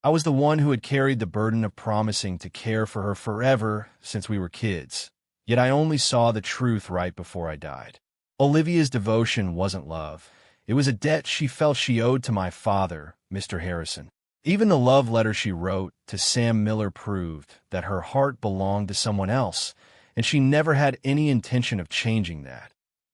I was the one who had carried the burden of promising to care for her forever since we were kids, yet I only saw the truth right before I died. Olivia's devotion wasn't love. It was a debt she felt she owed to my father, Mr. Harrison. Even the love letter she wrote to Sam Miller proved that her heart belonged to someone else, and she never had any intention of changing that,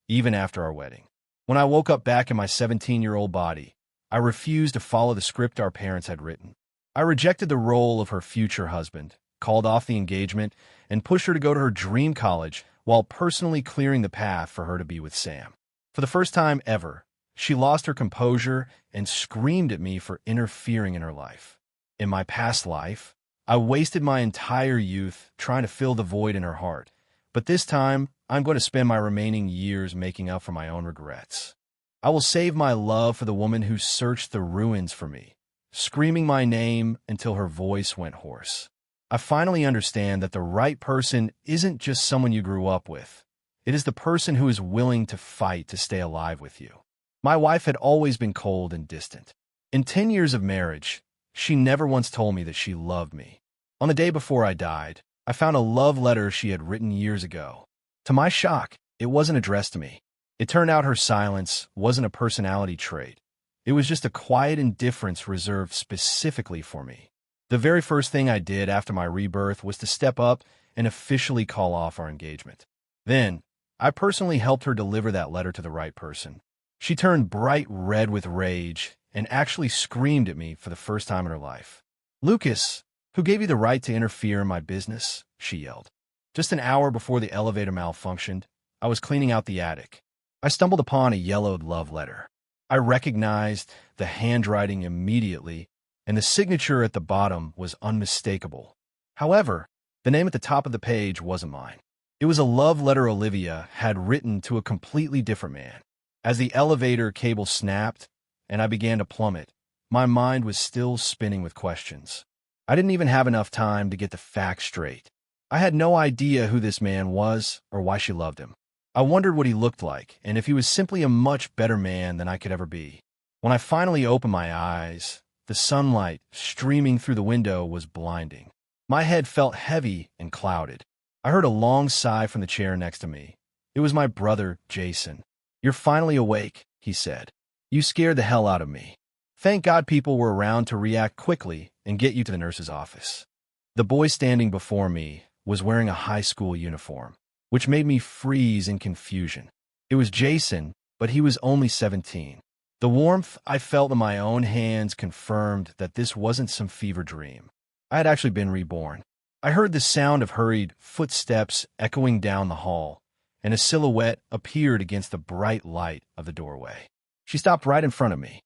even after our wedding. When I woke up back in my 17-year-old body, I refused to follow the script our parents had written. I rejected the role of her future husband, called off the engagement, and pushed her to go to her dream college while personally clearing the path for her to be with Sam. For the first time ever, she lost her composure and screamed at me for interfering in her life. In my past life, I wasted my entire youth trying to fill the void in her heart, but this time, I'm going to spend my remaining years making up for my own regrets. I will save my love for the woman who searched the ruins for me, screaming my name until her voice went hoarse. I finally understand that the right person isn't just someone you grew up with. It is the person who is willing to fight to stay alive with you. My wife had always been cold and distant. In 10 years of marriage, she never once told me that she loved me. On the day before I died, I found a love letter she had written years ago. To my shock, it wasn't addressed to me. It turned out her silence wasn't a personality trait. It was just a quiet indifference reserved specifically for me. The very first thing I did after my rebirth was to step up and officially call off our engagement. Then, I personally helped her deliver that letter to the right person. She turned bright red with rage and actually screamed at me for the first time in her life. "Lucas, who gave you the right to interfere in my business?" she yelled. Just an hour before the elevator malfunctioned, I was cleaning out the attic. I stumbled upon a yellowed love letter. I recognized the handwriting immediately, and the signature at the bottom was unmistakable. However, the name at the top of the page wasn't mine. It was a love letter Olivia had written to a completely different man. As the elevator cable snapped and I began to plummet, my mind was still spinning with questions. I didn't even have enough time to get the facts straight. I had no idea who this man was or why she loved him. I wondered what he looked like and if he was simply a much better man than I could ever be. When I finally opened my eyes, the sunlight streaming through the window was blinding. My head felt heavy and clouded. I heard a long sigh from the chair next to me. It was my brother, Jason. "You're finally awake," he said. "You scared the hell out of me. Thank God people were around to react quickly and get you to the nurse's office." The boy standing before me was wearing a high school uniform, which made me freeze in confusion. It was Jason, but he was only 17. The warmth I felt in my own hands confirmed that this wasn't some fever dream. I had actually been reborn. I heard the sound of hurried footsteps echoing down the hall, and a silhouette appeared against the bright light of the doorway. She stopped right in front of me.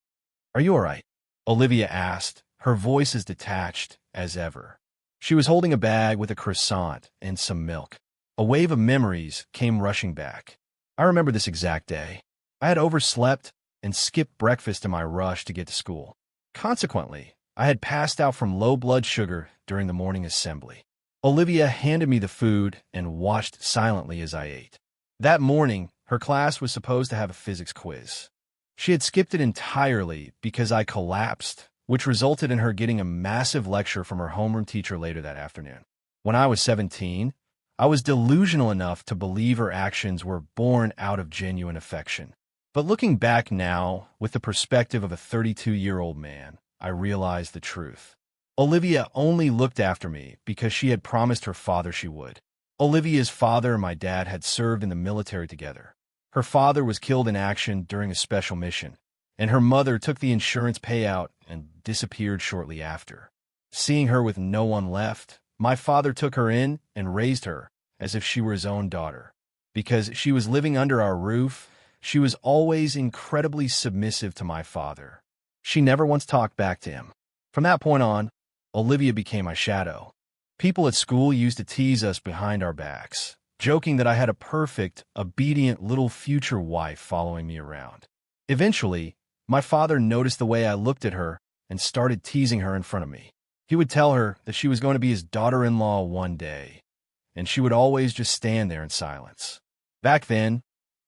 "Are you all right?" Olivia asked, her voice as detached as ever. She was holding a bag with a croissant and some milk. A wave of memories came rushing back. I remember this exact day. I had overslept and skipped breakfast in my rush to get to school. Consequently, I had passed out from low blood sugar during the morning assembly. Olivia handed me the food and watched silently as I ate. That morning, her class was supposed to have a physics quiz. She had skipped it entirely because I collapsed, which resulted in her getting a massive lecture from her homeroom teacher later that afternoon. When I was 17, I was delusional enough to believe her actions were born out of genuine affection. But looking back now, with the perspective of a 32-year-old man, I realized the truth. Olivia only looked after me because she had promised her father she would. Olivia's father and my dad had served in the military together. Her father was killed in action during a special mission, and her mother took the insurance payout and disappeared shortly after. Seeing her with no one left, my father took her in and raised her as if she were his own daughter. Because she was living under our roof, she was always incredibly submissive to my father. She never once talked back to him. From that point on, Olivia became my shadow. People at school used to tease us behind our backs, joking that I had a perfect, obedient little future wife following me around. Eventually, my father noticed the way I looked at her and started teasing her in front of me. He would tell her that she was going to be his daughter-in-law one day, and she would always just stand there in silence. Back then,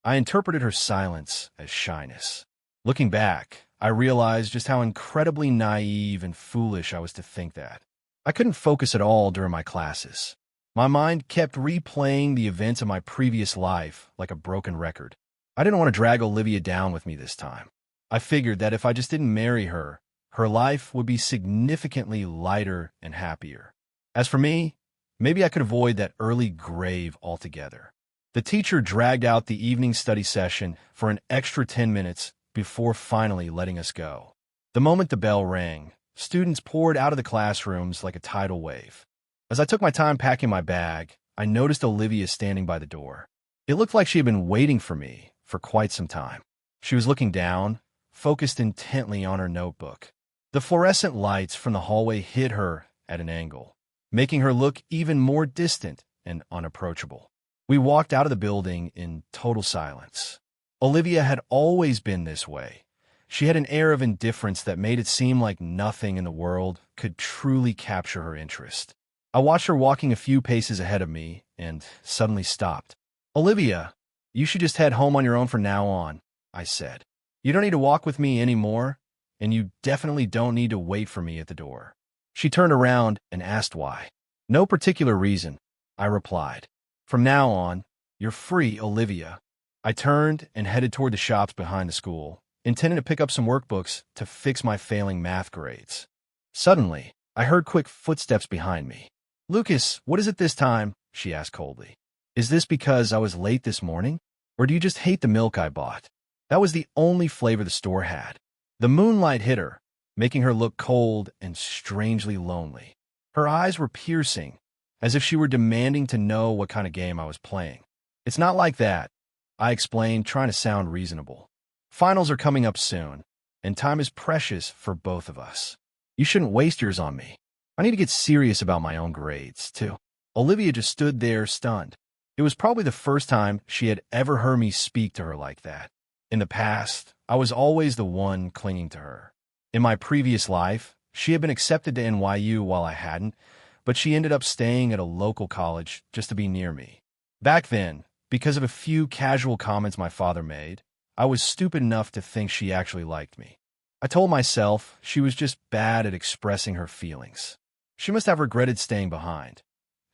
I interpreted her silence as shyness. Looking back, I realized just how incredibly naive and foolish I was to think that. I couldn't focus at all during my classes. My mind kept replaying the events of my previous life like a broken record. I didn't want to drag Olivia down with me this time. I figured that if I just didn't marry her, her life would be significantly lighter and happier. As for me, maybe I could avoid that early grave altogether. The teacher dragged out the evening study session for an extra 10 minutes before finally letting us go. The moment the bell rang, students poured out of the classrooms like a tidal wave. As I took my time packing my bag, I noticed Olivia standing by the door. It looked like she had been waiting for me for quite some time. She was looking down, focused intently on her notebook. The fluorescent lights from the hallway hit her at an angle, making her look even more distant and unapproachable. We walked out of the building in total silence. Olivia had always been this way. She had an air of indifference that made it seem like nothing in the world could truly capture her interest. I watched her walking a few paces ahead of me and suddenly stopped. "Olivia, you should just head home on your own from now on," I said. "You don't need to walk with me anymore, and you definitely don't need to wait for me at the door." She turned around and asked why. "No particular reason," I replied. "From now on, you're free, Olivia." I turned and headed toward the shops behind the school, intending to pick up some workbooks to fix my failing math grades. Suddenly, I heard quick footsteps behind me. "Lucas, what is it this time?" she asked coldly. "Is this because I was late this morning? Or do you just hate the milk I bought?" That was the only flavor the store had. The moonlight hit her, making her look cold and strangely lonely. Her eyes were piercing, as if she were demanding to know what kind of game I was playing. "It's not like that," I explained, trying to sound reasonable. "Finals are coming up soon, and time is precious for both of us. You shouldn't waste yours on me. I need to get serious about my own grades, too." Olivia just stood there, stunned. It was probably the first time she had ever heard me speak to her like that. In the past, I was always the one clinging to her. In my previous life, she had been accepted to NYU while I hadn't, but she ended up staying at a local college just to be near me. Back then, because of a few casual comments my father made, I was stupid enough to think she actually liked me. I told myself she was just bad at expressing her feelings. She must have regretted staying behind.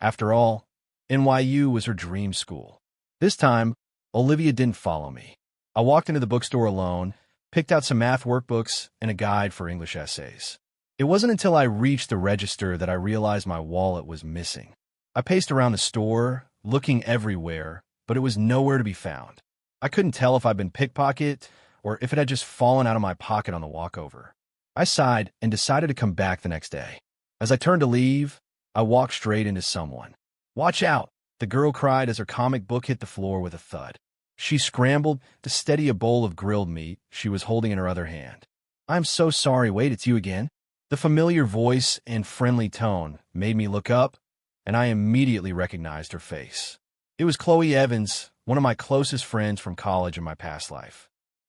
After all, NYU was her dream school. This time, Olivia didn't follow me. I walked into the bookstore alone, picked out some math workbooks and a guide for English essays. It wasn't until I reached the register that I realized my wallet was missing. I paced around the store, looking everywhere, but it was nowhere to be found. I couldn't tell if I'd been pickpocketed or if it had just fallen out of my pocket on the walkover. I sighed and decided to come back the next day. As I turned to leave, I walked straight into someone. "Watch out!" the girl cried as her comic book hit the floor with a thud. She scrambled to steady a bowl of grilled meat she was holding in her other hand. "I'm so sorry. Wait, it's you again?" The familiar voice and friendly tone made me look up, and I immediately recognized her face. It was Chloe Evans, one of my closest friends from college in my past life.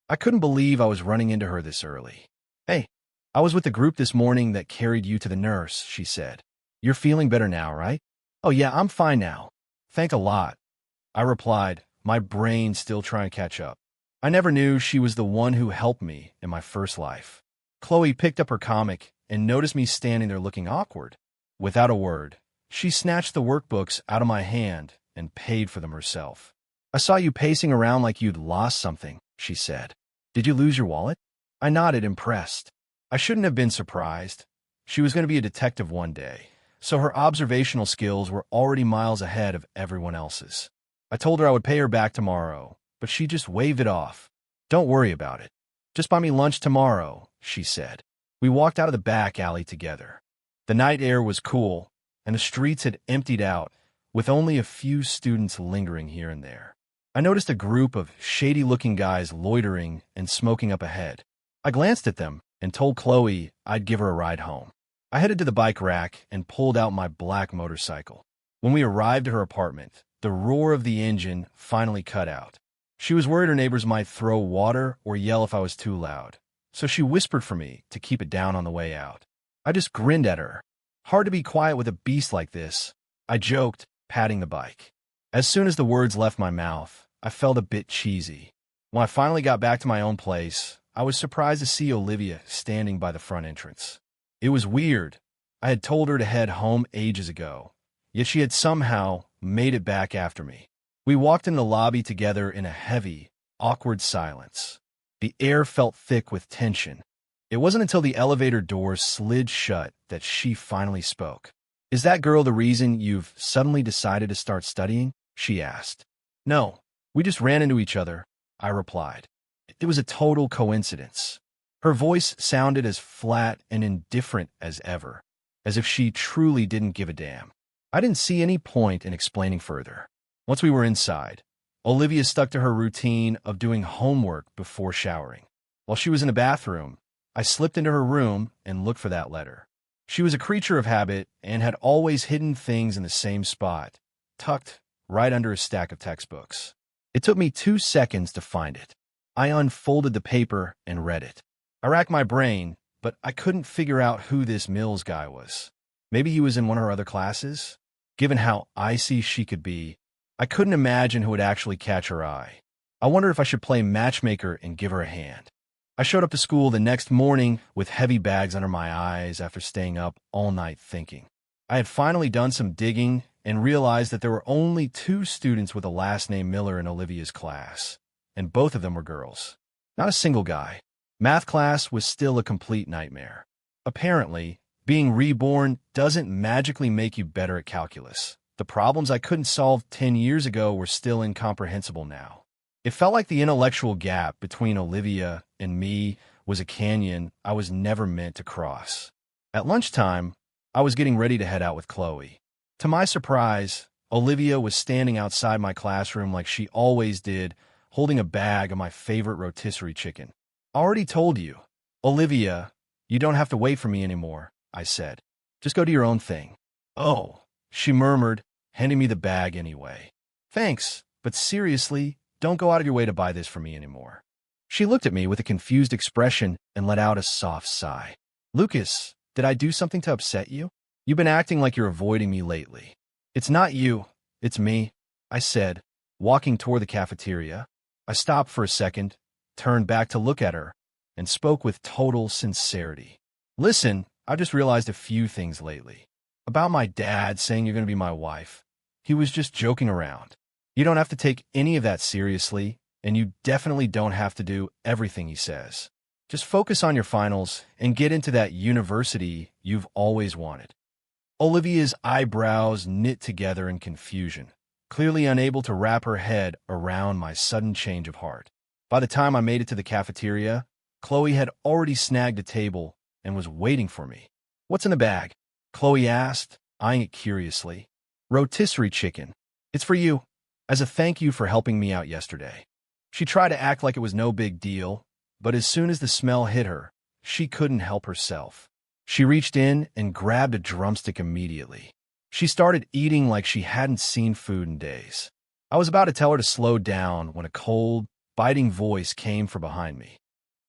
I couldn't believe I was running into her this early. "Hey, I was with the group this morning that carried you to the nurse," she said. "You're feeling better now, right?" "Oh yeah, I'm fine now. Thank a lot," I replied, my brain still trying to catch up. I never knew she was the one who helped me in my first life. Chloe picked up her comic and noticed me standing there looking awkward. Without a word, she snatched the workbooks out of my hand and paid for them herself. "I saw you pacing around like you'd lost something," she said. "Did you lose your wallet?" I nodded, impressed. I shouldn't have been surprised. She was going to be a detective one day, so her observational skills were already miles ahead of everyone else's. I told her I would pay her back tomorrow, but she just waved it off. "Don't worry about it. Just buy me lunch tomorrow," she said. We walked out of the back alley together. The night air was cool, and the streets had emptied out, with only a few students lingering here and there. I noticed a group of shady-looking guys loitering and smoking up ahead. I glanced at them and told Chloe I'd give her a ride home. I headed to the bike rack and pulled out my black motorcycle. When we arrived at her apartment, the roar of the engine finally cut out. She was worried her neighbors might throw water or yell if I was too loud, so she whispered for me to keep it down on the way out. I just grinned at her. Hard to be quiet with a beast like this, I joked, patting the bike. As soon as the words left my mouth, I felt a bit cheesy. When I finally got back to my own place, I was surprised to see Olivia standing by the front entrance. It was weird. I had told her to head home ages ago, yet she had somehow made it back after me. We walked in the lobby together in a heavy, awkward silence. The air felt thick with tension. It wasn't until the elevator doors slid shut that she finally spoke. "Is that girl the reason you've suddenly decided to start studying?" she asked. "No, we just ran into each other," I replied. "It was a total coincidence." Her voice sounded as flat and indifferent as ever, as if she truly didn't give a damn. I didn't see any point in explaining further. Once we were inside, Olivia stuck to her routine of doing homework before showering. While she was in the bathroom, I slipped into her room and looked for that letter. She was a creature of habit and had always hidden things in the same spot, tucked right under a stack of textbooks. It took me 2 seconds to find it. I unfolded the paper and read it. I racked my brain, but I couldn't figure out who this Mills guy was. Maybe he was in one of her other classes? Given how icy she could be, I couldn't imagine who would actually catch her eye. I wondered if I should play matchmaker and give her a hand. I showed up to school the next morning with heavy bags under my eyes after staying up all night thinking. I had finally done some digging and realized that there were only 2 students with the last name Miller in Olivia's class, and both of them were girls. Not a single guy. Math class was still a complete nightmare. Apparently, being reborn doesn't magically make you better at calculus. The problems I couldn't solve 10 years ago were still incomprehensible now. It felt like the intellectual gap between Olivia and me was a canyon I was never meant to cross. At lunchtime, I was getting ready to head out with Chloe. To my surprise, Olivia was standing outside my classroom like she always did, holding a bag of my favorite rotisserie chicken. "I already told you. Olivia, you don't have to wait for me anymore," I said. "Just go do your own thing." "Oh," she murmured, handing me the bag anyway. "Thanks, but seriously, don't go out of your way to buy this for me anymore." She looked at me with a confused expression and let out a soft sigh. "Lucas, did I do something to upset you? You've been acting like you're avoiding me lately." "It's not you, it's me," I said, walking toward the cafeteria. I stopped for a second, turned back to look at her, and spoke with total sincerity. "Listen, I've just realized a few things lately. About my dad saying you're going to be my wife. He was just joking around. You don't have to take any of that seriously, and you definitely don't have to do everything he says. Just focus on your finals and get into that university you've always wanted." Olivia's eyebrows knit together in confusion, clearly unable to wrap her head around my sudden change of heart. By the time I made it to the cafeteria, Chloe had already snagged a table and was waiting for me. "What's in the bag?" Chloe asked, eyeing it curiously. "Rotisserie chicken. It's for you, as a thank you for helping me out yesterday." She tried to act like it was no big deal, but as soon as the smell hit her, she couldn't help herself. She reached in and grabbed a drumstick immediately. She started eating like she hadn't seen food in days. I was about to tell her to slow down when a cold, biting voice came from behind me.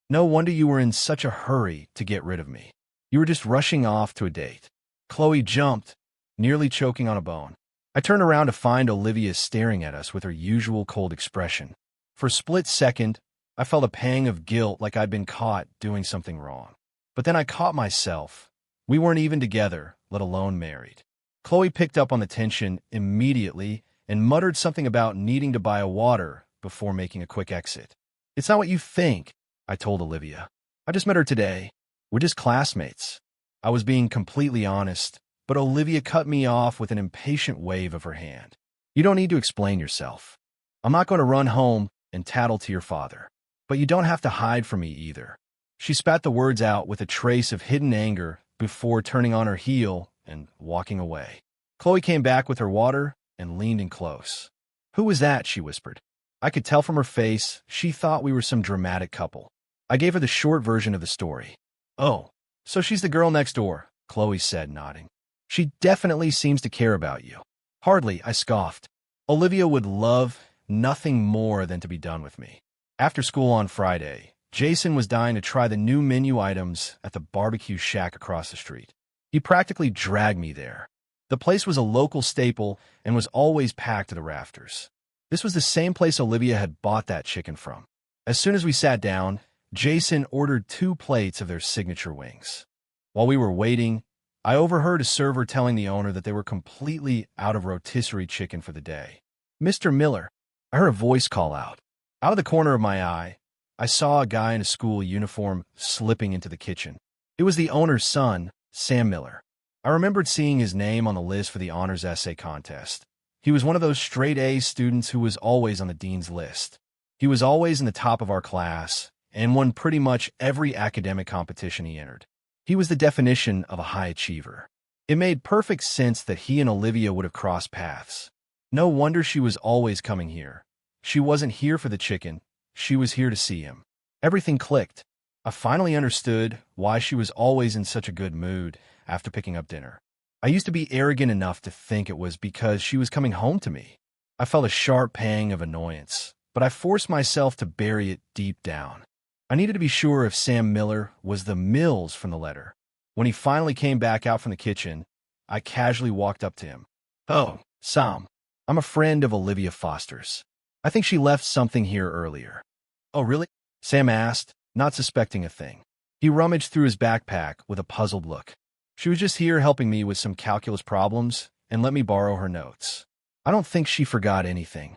"No wonder you were in such a hurry to get rid of me. You were just rushing off to a date." Chloe jumped, nearly choking on a bone. I turned around to find Olivia staring at us with her usual cold expression. For a split second, I felt a pang of guilt like I'd been caught doing something wrong. But then I caught myself. We weren't even together, let alone married. Chloe picked up on the tension immediately and muttered something about needing to buy a water before making a quick exit. "It's not what you think," I told Olivia. "I just met her today. We're just classmates." I was being completely honest, but Olivia cut me off with an impatient wave of her hand. "You don't need to explain yourself. I'm not going to run home and tattle to your father. But you don't have to hide from me either." She spat the words out with a trace of hidden anger before turning on her heel and walking away. Chloe came back with her water and leaned in close. "Who was that?" she whispered. I could tell from her face she thought we were some dramatic couple. I gave her the short version of the story. "Oh, so she's the girl next door," Chloe said, nodding. "She definitely seems to care about you." "Hardly," I scoffed. Olivia would love nothing more than to be done with me. After school on Friday, Jason was dying to try the new menu items at the barbecue shack across the street. He practically dragged me there. The place was a local staple and was always packed to the rafters. This was the same place Olivia had bought that chicken from. As soon as we sat down, Jason ordered 2 plates of their signature wings. While we were waiting, I overheard a server telling the owner that they were completely out of rotisserie chicken for the day. "Mr. Miller," I heard a voice call out. Out of the corner of my eye, I saw a guy in a school uniform slipping into the kitchen. It was the owner's son, Sam Miller. I remembered seeing his name on the list for the honors essay contest. He was one of those straight-A students who was always on the dean's list. He was always in the top of our class and won pretty much every academic competition he entered. He was the definition of a high achiever. It made perfect sense that he and Olivia would have crossed paths. No wonder she was always coming here. She wasn't here for the chicken. She was here to see him. Everything clicked. I finally understood why she was always in such a good mood after picking up dinner. I used to be arrogant enough to think it was because she was coming home to me. I felt a sharp pang of annoyance, but I forced myself to bury it deep down. I needed to be sure if Sam Miller was the Mills from the letter. When he finally came back out from the kitchen, I casually walked up to him. "Oh, Sam, I'm a friend of Olivia Foster's. I think she left something here earlier." "Oh, really?" Sam asked, not suspecting a thing. He rummaged through his backpack with a puzzled look. "She was just here helping me with some calculus problems and let me borrow her notes. I don't think she forgot anything."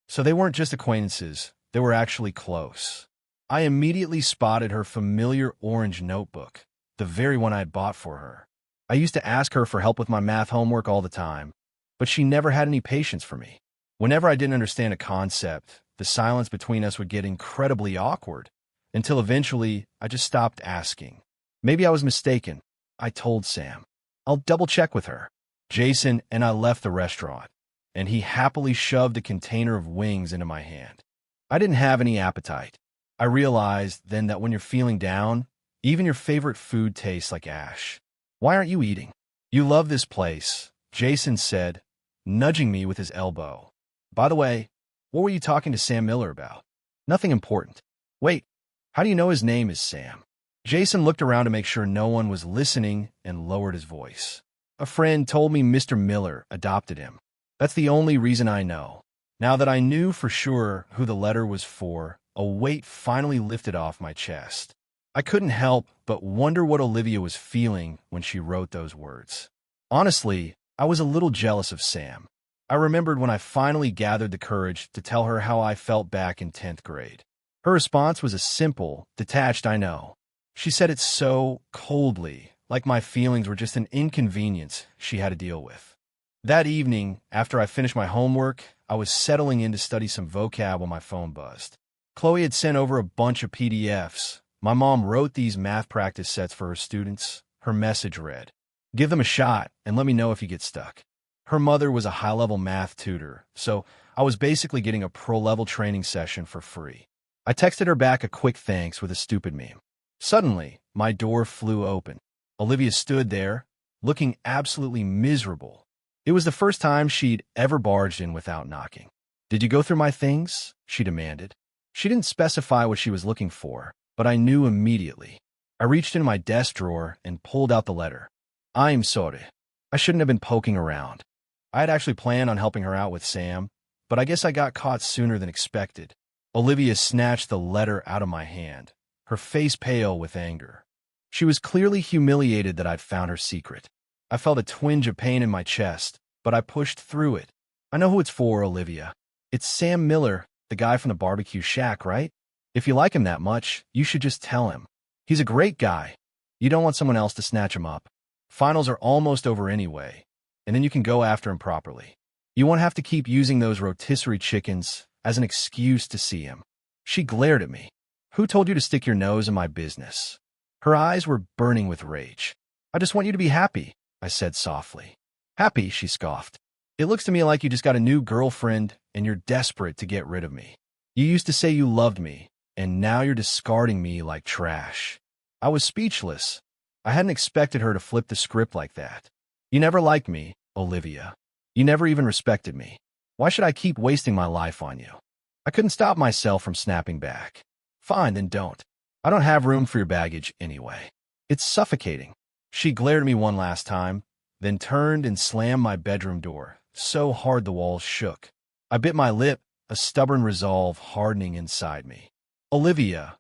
So they weren't just acquaintances, they were actually close. I immediately spotted her familiar orange notebook, the very one I had bought for her. I used to ask her for help with my math homework all the time, but she never had any patience for me. Whenever I didn't understand a concept, the silence between us would get incredibly awkward, until eventually I just stopped asking. Maybe I was mistaken. I told Sam, "I'll double-check with her." Jason and I left the restaurant, and he happily shoved a container of wings into my hand. I didn't have any appetite. I realized then that when you're feeling down, even your favorite food tastes like ash. "Why aren't you eating?" "You love this place," Jason said, nudging me with his elbow. "By the way, what were you talking to Sam Miller about?" "Nothing important." "Wait, how do you know his name is Sam?" Jason looked around to make sure no one was listening and lowered his voice. "A friend told me Mr. Miller adopted him. That's the only reason I know." Now that I knew for sure who the letter was for, a weight finally lifted off my chest. I couldn't help but wonder what Olivia was feeling when she wrote those words. Honestly, I was a little jealous of Sam. I remembered when I finally gathered the courage to tell her how I felt back in 10th grade. Her response was a simple, detached "I know." She said it so coldly, like my feelings were just an inconvenience she had to deal with. That evening, after I finished my homework, I was settling in to study some vocab when my phone buzzed. Chloe had sent over a bunch of PDFs. My mom wrote these math practice sets for her students. Her message read, "Give them a shot and let me know if you get stuck." Her mother was a high-level math tutor, so I was basically getting a pro-level training session for free. I texted her back a quick thanks with a stupid meme. Suddenly, my door flew open. Olivia stood there, looking absolutely miserable. It was the first time she'd ever barged in without knocking. "Did you go through my things?" she demanded. She didn't specify what she was looking for, but I knew immediately. I reached into my desk drawer and pulled out the letter. "I'm sorry. I shouldn't have been poking around." I had actually planned on helping her out with Sam, but I guess I got caught sooner than expected. Olivia snatched the letter out of my hand, her face pale with anger. She was clearly humiliated that I'd found her secret. I felt a twinge of pain in my chest, but I pushed through it. "I know who it's for, Olivia. It's Sam Miller, the guy from the barbecue shack, right? If you like him that much, you should just tell him. He's a great guy. You don't want someone else to snatch him up. Finals are almost over anyway, and then you can go after him properly. You won't have to keep using those rotisserie chickens as an excuse to see him." She glared at me. "Who told you to stick your nose in my business?" Her eyes were burning with rage. "I just want you to be happy," I said softly. "Happy?" she scoffed. "It looks to me like you just got a new girlfriend and you're desperate to get rid of me. You used to say you loved me, and now you're discarding me like trash." I was speechless. I hadn't expected her to flip the script like that. "You never liked me, Olivia. You never even respected me. Why should I keep wasting my life on you?" I couldn't stop myself from snapping back. "Fine, then don't. I don't have room for your baggage anyway. It's suffocating." She glared at me one last time, then turned and slammed my bedroom door, so hard the walls shook. I bit my lip, a stubborn resolve hardening inside me. "Olivia,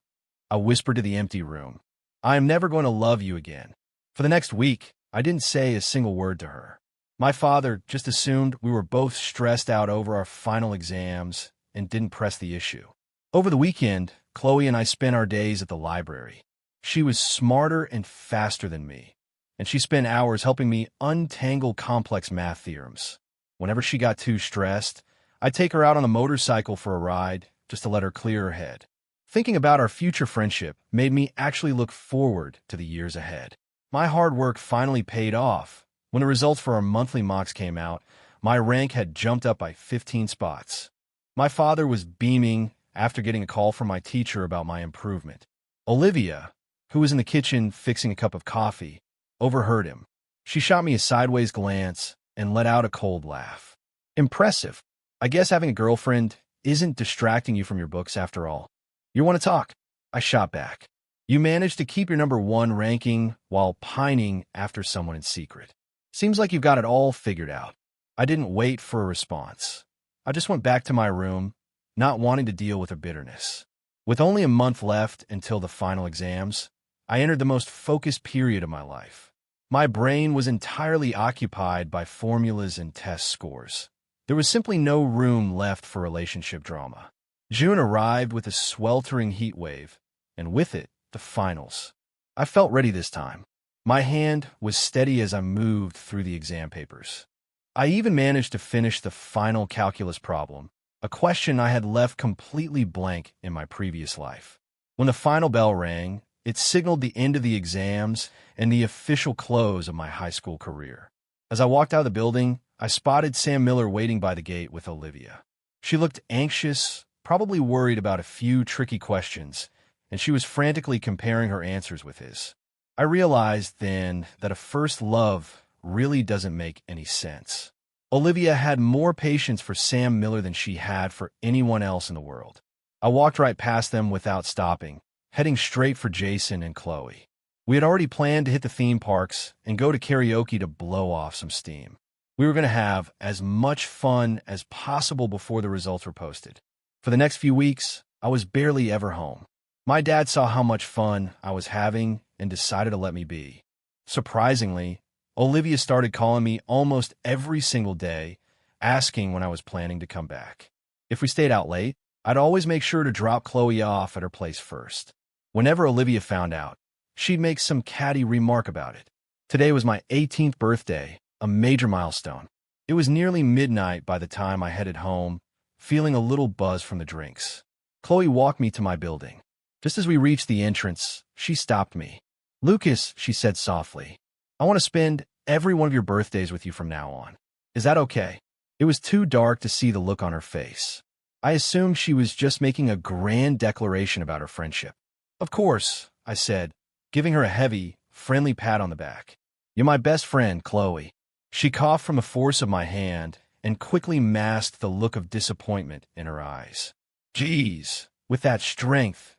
I whispered to the empty room. I am never going to love you again. For the next week, I didn't say a single word to her. My father just assumed we were both stressed out over our final exams and didn't press the issue. Over the weekend, Chloe and I spent our days at the library. She was smarter and faster than me, and she spent hours helping me untangle complex math theorems. Whenever she got too stressed, I'd take her out on a motorcycle for a ride just to let her clear her head. Thinking about our future friendship made me actually look forward to the years ahead. My hard work finally paid off. When the results for our monthly mocks came out, my rank had jumped up by 15 spots. My father was beaming after getting a call from my teacher about my improvement. Olivia, who was in the kitchen fixing a cup of coffee, overheard him. She shot me a sideways glance and let out a cold laugh. Impressive. I guess having a girlfriend isn't distracting you from your books after all. You want to talk? I shot back. You managed to keep your #1 ranking while pining after someone in secret. Seems like you've got it all figured out. I didn't wait for a response. I just went back to my room, not wanting to deal with her bitterness. With only a month left until the final exams, I entered the most focused period of my life. My brain was entirely occupied by formulas and test scores. There was simply no room left for relationship drama. June arrived with a sweltering heat wave, and with it, the finals. I felt ready this time. My hand was steady as I moved through the exam papers. I even managed to finish the final calculus problem, a question I had left completely blank in my previous life. When the final bell rang, it signaled the end of the exams and the official close of my high school career. As I walked out of the building, I spotted Sam Miller waiting by the gate with Olivia. She looked anxious, probably worried about a few tricky questions, and she was frantically comparing her answers with his. I realized then that a first love really doesn't make any sense. Olivia had more patience for Sam Miller than she had for anyone else in the world. I walked right past them without stopping, heading straight for Jason and Chloe. We had already planned to hit the theme parks and go to karaoke to blow off some steam. We were going to have as much fun as possible before the results were posted. For the next few weeks, I was barely ever home. My dad saw how much fun I was having and decided to let me be. Surprisingly, Olivia started calling me almost every single day, asking when I was planning to come back. If we stayed out late, I'd always make sure to drop Chloe off at her place first. Whenever Olivia found out, she'd make some catty remark about it. Today was my 18th birthday, a major milestone. It was nearly midnight by the time I headed home, feeling a little buzz from the drinks. Chloe walked me to my building. Just as we reached the entrance, she stopped me. "Lucas," she said softly, "I want to spend every one of your birthdays with you from now on. Is that okay?" It was too dark to see the look on her face. I assumed she was just making a grand declaration about her friendship. "Of course," I said, giving her a heavy, friendly pat on the back. "You're my best friend, Chloe." She coughed from the force of my hand and quickly masked the look of disappointment in her eyes. "Geez, with that strength,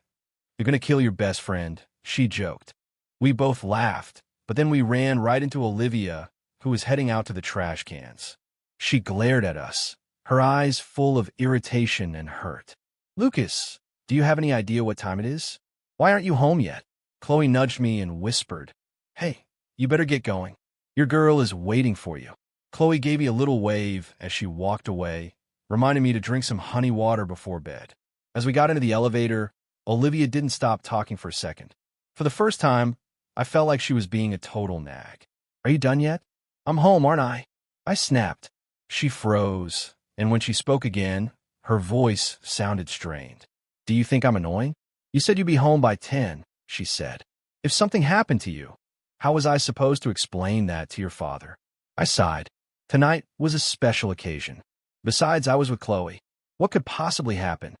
you're going to kill your best friend," she joked. We both laughed, but then we ran right into Olivia, who was heading out to the trash cans. She glared at us, her eyes full of irritation and hurt. "Lucas, do you have any idea what time it is? Why aren't you home yet?" Chloe nudged me and whispered, "Hey, you better get going. Your girl is waiting for you." Chloe gave me a little wave as she walked away, reminding me to drink some honey water before bed. As we got into the elevator, Olivia didn't stop talking for a second. For the first time, I felt like she was being a total nag. "Are you done yet?" "I'm home, aren't I?" I snapped. She froze, and when she spoke again, her voice sounded strained. "Do you think I'm annoying? You said you'd be home by 10, she said. "If something happened to you, how was I supposed to explain that to your father?" I sighed. Tonight was a special occasion. Besides, I was with Chloe. What could possibly happen?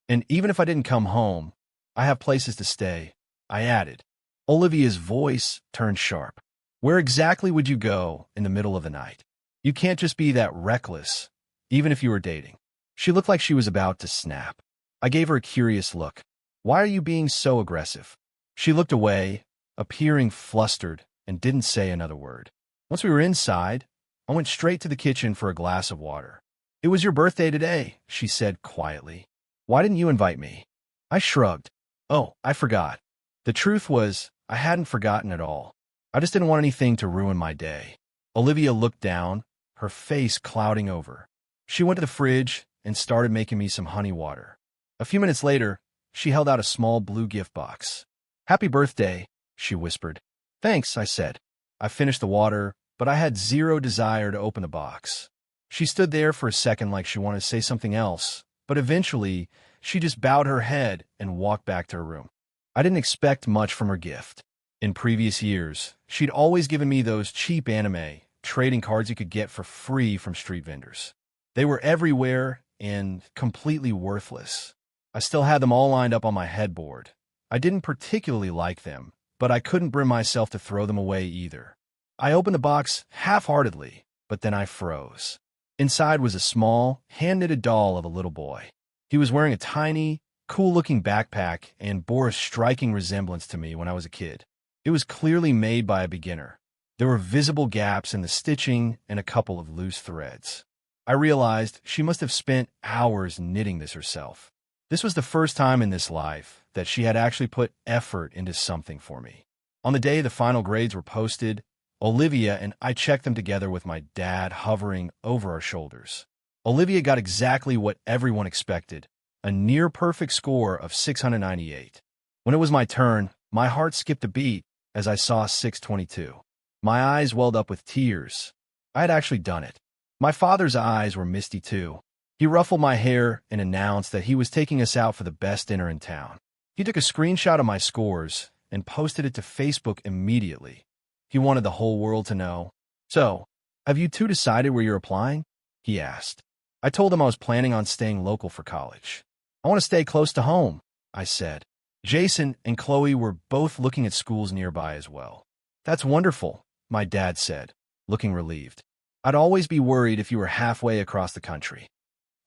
And even if I didn't come home, I have places to stay, I added. Olivia's voice turned sharp. "Where exactly would you go in the middle of the night? You can't just be that reckless, even if you were dating." She looked like she was about to snap. I gave her a curious look. "Why are you being so aggressive?" She looked away, appearing flustered, and didn't say another word. Once we were inside, I went straight to the kitchen for a glass of water. "It was your birthday today," she said quietly. "Why didn't you invite me?" I shrugged. Oh, I forgot. The truth was, I hadn't forgotten at all. I just didn't want anything to ruin my day. Olivia looked down, her face clouding over. She went to the fridge and started making me some honey water. A few minutes later, she held out a small blue gift box. "Happy birthday," she whispered. "Thanks," I said. I finished the water, but I had zero desire to open the box. She stood there for a second like she wanted to say something else, but eventually, she just bowed her head and walked back to her room. I didn't expect much from her gift. In previous years, she'd always given me those cheap anime trading cards you could get for free from street vendors. They were everywhere and completely worthless. I still had them all lined up on my headboard. I didn't particularly like them, but I couldn't bring myself to throw them away either. I opened the box half-heartedly, but then I froze. Inside was a small, hand-knitted doll of a little boy. He was wearing a tiny, cool-looking backpack and bore a striking resemblance to me when I was a kid. It was clearly made by a beginner. There were visible gaps in the stitching and a couple of loose threads. I realized she must have spent hours knitting this herself. This was the first time in this life that she had actually put effort into something for me. On the day the final grades were posted, Olivia and I checked them together with my dad hovering over our shoulders. Olivia got exactly what everyone expected, a near-perfect score of 698. When it was my turn, my heart skipped a beat as I saw 622. My eyes welled up with tears. I had actually done it. My father's eyes were misty too. He ruffled my hair and announced that he was taking us out for the best dinner in town. He took a screenshot of my scores and posted it to Facebook immediately. He wanted the whole world to know. "So, have you two decided where you're applying?" he asked. I told him I was planning on staying local for college. "I want to stay close to home," I said. Jason and Chloe were both looking at schools nearby as well. "That's wonderful," my dad said, looking relieved. "I'd always be worried if you were halfway across the country."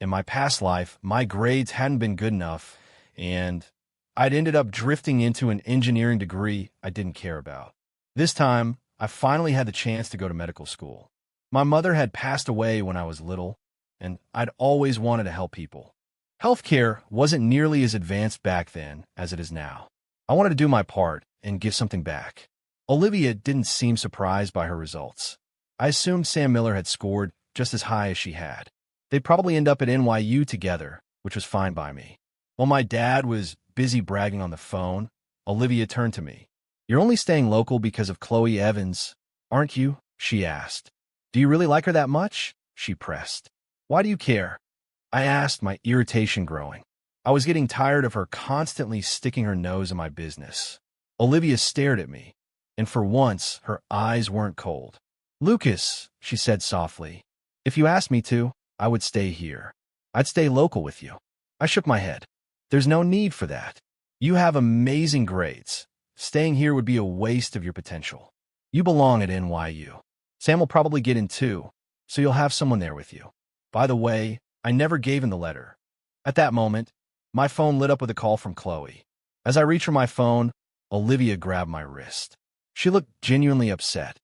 In my past life, my grades hadn't been good enough, and I'd ended up drifting into an engineering degree I didn't care about. This time, I finally had the chance to go to medical school. My mother had passed away when I was little, and I'd always wanted to help people. Healthcare wasn't nearly as advanced back then as it is now. I wanted to do my part and give something back. Olivia didn't seem surprised by her results. I assumed Sam Miller had scored just as high as she had. They'd probably end up at NYU together, which was fine by me. While my dad was busy bragging on the phone, Olivia turned to me. "You're only staying local because of Chloe Evans, aren't you?" she asked. "Do you really like her that much?" she pressed. "Why do you care?" I asked, my irritation growing. I was getting tired of her constantly sticking her nose in my business. Olivia stared at me, and for once, her eyes weren't cold. "Lucas," she said softly, "if you asked me to, I would stay here. I'd stay local with you." I shook my head. "There's no need for that. You have amazing grades. Staying here would be a waste of your potential. You belong at NYU. Sam will probably get in too, so you'll have someone there with you. By the way, I never gave him the letter." At that moment, my phone lit up with a call from Chloe. As I reached for my phone, Olivia grabbed my wrist. She looked genuinely upset.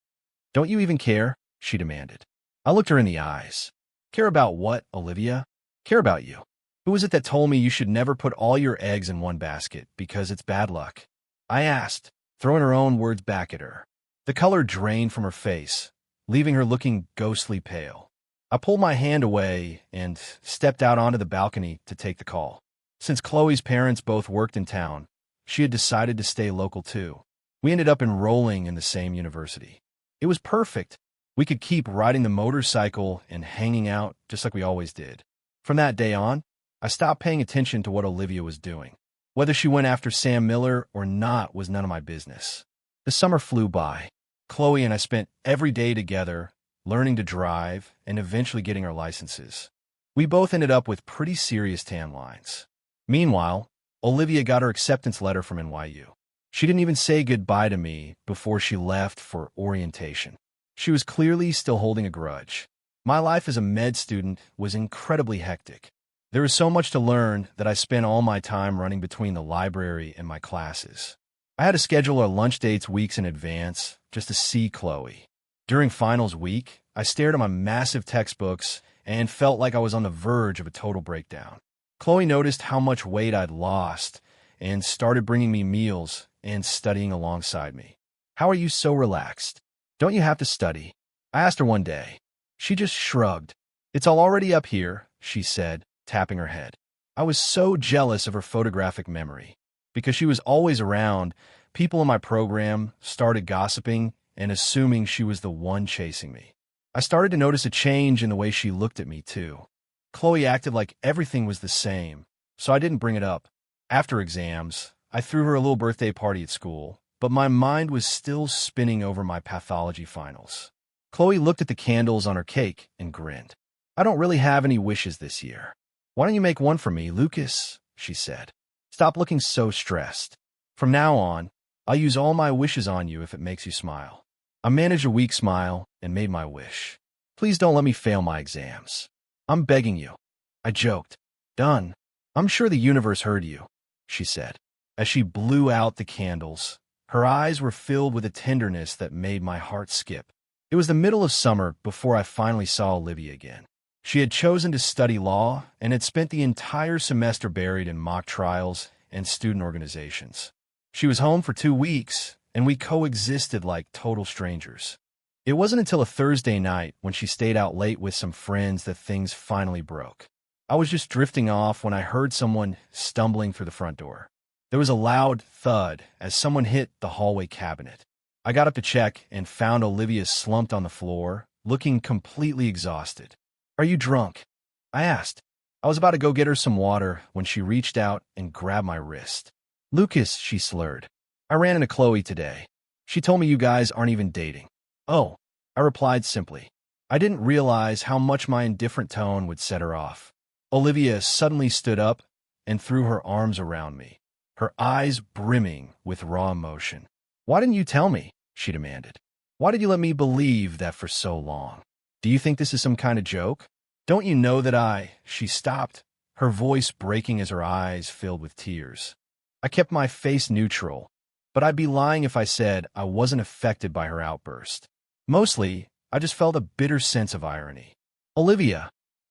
"Don't you even care?" she demanded. I looked her in the eyes. "Care about what, Olivia?" "Care about you. Who was it that told me you should never put all your eggs in one basket because it's bad luck?" I asked, throwing her own words back at her. The color drained from her face, leaving her looking ghostly pale. I pulled my hand away and stepped out onto the balcony to take the call. Since Chloe's parents both worked in town, she had decided to stay local too. We ended up enrolling in the same university. It was perfect. We could keep riding the motorcycle and hanging out just like we always did. From that day on, I stopped paying attention to what Olivia was doing. Whether she went after Sam Miller or not was none of my business. The summer flew by. Chloe and I spent every day together, learning to drive, and eventually getting our licenses. We both ended up with pretty serious tan lines. Meanwhile, Olivia got her acceptance letter from NYU. She didn't even say goodbye to me before she left for orientation. She was clearly still holding a grudge. My life as a med student was incredibly hectic. There was so much to learn that I spent all my time running between the library and my classes. I had to schedule our lunch dates weeks in advance just to see Chloe. During finals week, I stared at my massive textbooks and felt like I was on the verge of a total breakdown. Chloe noticed how much weight I'd lost and started bringing me meals and studying alongside me. "How are you so relaxed? Don't you have to study?" I asked her one day. She just shrugged. "It's all already up here," she said, tapping her head. I was so jealous of her photographic memory. Because she was always around, people in my program started gossiping and assuming she was the one chasing me. I started to notice a change in the way she looked at me, too. Chloe acted like everything was the same, so I didn't bring it up. After exams, I threw her a little birthday party at school, but my mind was still spinning over my pathology finals. Chloe looked at the candles on her cake and grinned. "I don't really have any wishes this year. Why don't you make one for me, Lucas?" she said. "Stop looking so stressed. From now on, I'll use all my wishes on you if it makes you smile." I managed a weak smile and made my wish. "Please don't let me fail my exams. I'm begging you." I joked. "Done. I'm sure the universe heard you," she said. As she blew out the candles, her eyes were filled with a tenderness that made my heart skip. It was the middle of summer before I finally saw Olivia again. She had chosen to study law and had spent the entire semester buried in mock trials and student organizations. She was home for 2 weeks, and we coexisted like total strangers. It wasn't until a Thursday night when she stayed out late with some friends that things finally broke. I was just drifting off when I heard someone stumbling through the front door. There was a loud thud as someone hit the hallway cabinet. I got up to check and found Olivia slumped on the floor, looking completely exhausted. "Are you drunk?" I asked. I was about to go get her some water when she reached out and grabbed my wrist. "Lucas," she slurred. "I ran into Chloe today. She told me you guys aren't even dating." "Oh," I replied simply. I didn't realize how much my indifferent tone would set her off. Olivia suddenly stood up and threw her arms around me, her eyes brimming with raw emotion. "Why didn't you tell me?" she demanded. "Why did you let me believe that for so long? Do you think this is some kind of joke? Don't you know that She stopped, her voice breaking as her eyes filled with tears. I kept my face neutral, but I'd be lying if I said I wasn't affected by her outburst. Mostly, I just felt a bitter sense of irony. "Olivia,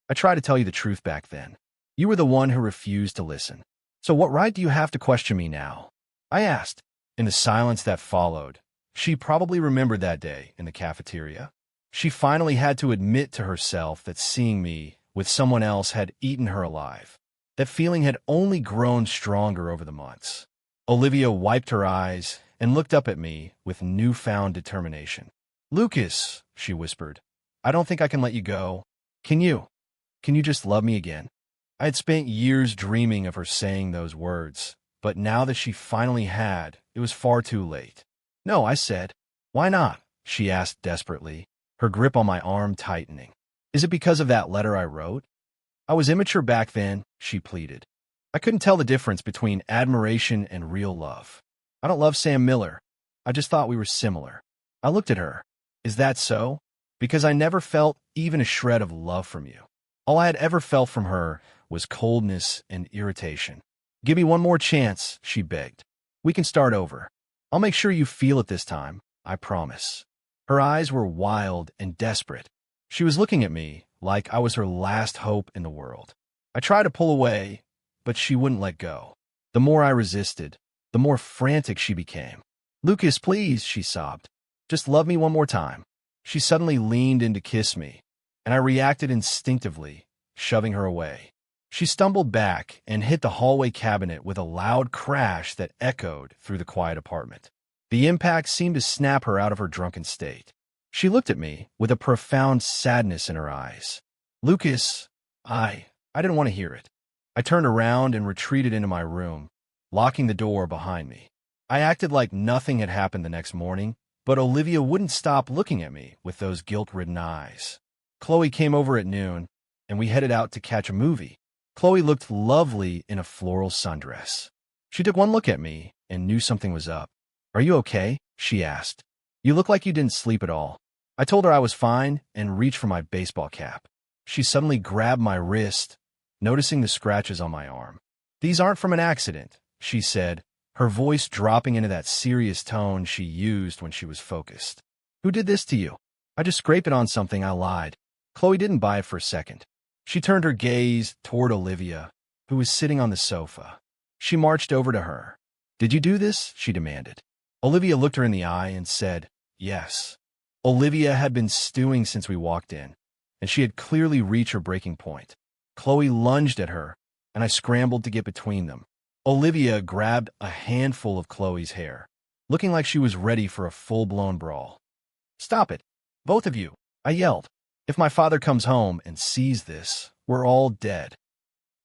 I tried to tell you the truth back then. You were the one who refused to listen. So what right do you have to question me now?" I asked. In the silence that followed, she probably remembered that day in the cafeteria. She finally had to admit to herself that seeing me with someone else had eaten her alive. That feeling had only grown stronger over the months. Olivia wiped her eyes and looked up at me with newfound determination. "Lucas," she whispered, "I don't think I can let you go. Can you? Can you just love me again?" I had spent years dreaming of her saying those words, but now that she finally had, it was far too late. "No," I said. "Why not?" she asked desperately, her grip on my arm tightening. "Is it because of that letter I wrote?" "I was immature back then," she pleaded. "I couldn't tell the difference between admiration and real love. I don't love Sam Miller. I just thought we were similar." I looked at her. "Is that so? Because I never felt even a shred of love from you. All I had ever felt from her was coldness and irritation." "Give me one more chance," she begged. "We can start over. I'll make sure you feel it this time, I promise." Her eyes were wild and desperate. She was looking at me like I was her last hope in the world. I tried to pull away, but she wouldn't let go. The more I resisted, the more frantic she became. "Lucas, please," she sobbed. "Just love me one more time." She suddenly leaned in to kiss me, and I reacted instinctively, shoving her away. She stumbled back and hit the hallway cabinet with a loud crash that echoed through the quiet apartment. The impact seemed to snap her out of her drunken state. She looked at me with a profound sadness in her eyes. "Lucas, I didn't want to hear it." I turned around and retreated into my room, locking the door behind me. I acted like nothing had happened the next morning, but Olivia wouldn't stop looking at me with those guilt-ridden eyes. Chloe came over at noon, and we headed out to catch a movie. Chloe looked lovely in a floral sundress. She took one look at me and knew something was up. "Are you okay?" she asked. "You look like you didn't sleep at all." I told her I was fine and reached for my baseball cap. She suddenly grabbed my wrist, noticing the scratches on my arm. "These aren't from an accident," she said, her voice dropping into that serious tone she used when she was focused. "Who did this to you?" "I just scraped it on something," I lied. Chloe didn't buy it for a second. She turned her gaze toward Olivia, who was sitting on the sofa. She marched over to her. "Did you do this?" she demanded. Olivia looked her in the eye and said, "Yes." Olivia had been stewing since we walked in, and she had clearly reached her breaking point. Chloe lunged at her, and I scrambled to get between them. Olivia grabbed a handful of Chloe's hair, looking like she was ready for a full-blown brawl. "Stop it, both of you," I yelled. "If my father comes home and sees this, we're all dead."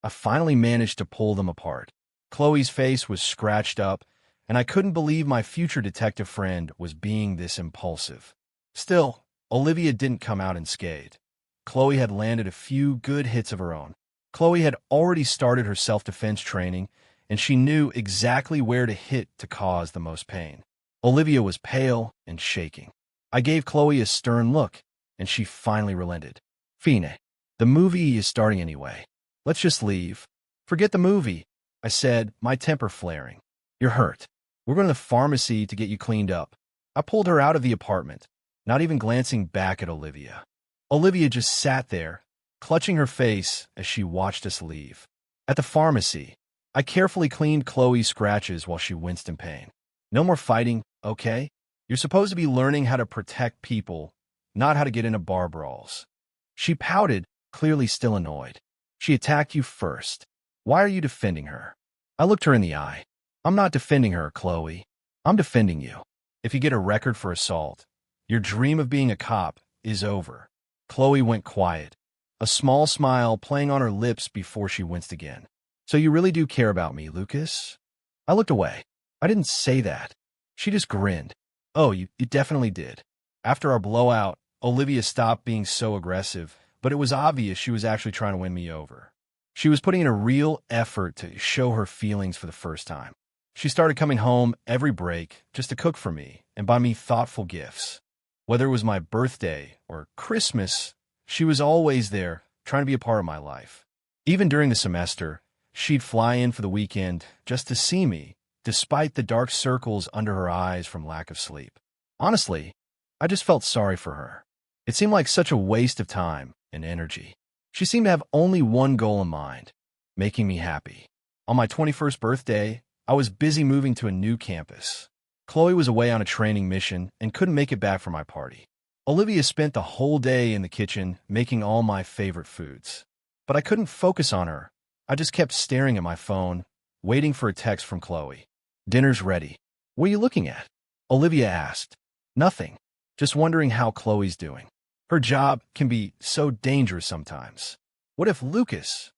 I finally managed to pull them apart. Chloe's face was scratched up, and I couldn't believe my future detective friend was being this impulsive. Still, Olivia didn't come out unscathed. Chloe had landed a few good hits of her own. Chloe had already started her self-defense training, and she knew exactly where to hit to cause the most pain. Olivia was pale and shaking. I gave Chloe a stern look, and she finally relented. "Fine, the movie is starting anyway. Let's just leave." "Forget the movie," I said, my temper flaring. "You're hurt. We're going to the pharmacy to get you cleaned up." I pulled her out of the apartment, not even glancing back at Olivia. Olivia just sat there, clutching her face as she watched us leave. At the pharmacy, I carefully cleaned Chloe's scratches while she winced in pain. "No more fighting, okay? You're supposed to be learning how to protect people, not how to get into bar brawls." She pouted, clearly still annoyed. "She attacked you first. Why are you defending her?" I looked her in the eye. "I'm not defending her, Chloe. I'm defending you. If you get a record for assault, your dream of being a cop is over." Chloe went quiet, a small smile playing on her lips before she winced again. "So you really do care about me, Lucas?" I looked away. "I didn't say that." She just grinned. "Oh, you definitely did." After our blowout, Olivia stopped being so aggressive, but it was obvious she was actually trying to win me over. She was putting in a real effort to show her feelings for the first time. She started coming home every break just to cook for me and buy me thoughtful gifts. Whether it was my birthday or Christmas, she was always there, trying to be a part of my life. Even during the semester, she'd fly in for the weekend just to see me, despite the dark circles under her eyes from lack of sleep. Honestly, I just felt sorry for her. It seemed like such a waste of time and energy. She seemed to have only one goal in mind, making me happy. On my 21st birthday, I was busy moving to a new campus. Chloe was away on a training mission and couldn't make it back for my party. Olivia spent the whole day in the kitchen making all my favorite foods. But I couldn't focus on her. I just kept staring at my phone, waiting for a text from Chloe. "Dinner's ready." "What are you looking at?" Olivia asked. "Nothing. Just wondering how Chloe's doing. Her job can be so dangerous sometimes." "What if Lucas?"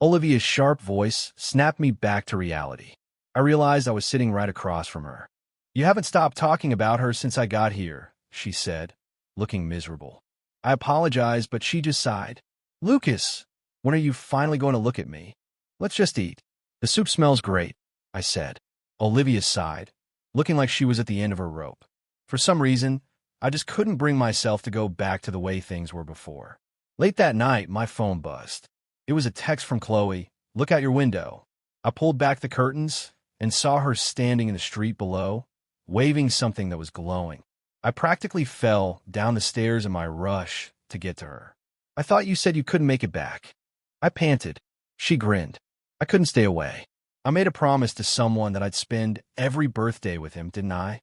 Olivia's sharp voice snapped me back to reality. I realized I was sitting right across from her. "You haven't stopped talking about her since I got here," she said, looking miserable. I apologized, but she just sighed. "Lucas, when are you finally going to look at me? Let's just eat." "The soup smells great," I said. Olivia sighed, looking like she was at the end of her rope. For some reason, I just couldn't bring myself to go back to the way things were before. Late that night, my phone buzzed. It was a text from Chloe. "Look out your window." I pulled back the curtains and saw her standing in the street below, waving something that was glowing. I practically fell down the stairs in my rush to get to her. "I thought you said you couldn't make it back." I panted. She grinned. "I couldn't stay away. I made a promise to someone that I'd spend every birthday with him, didn't I?"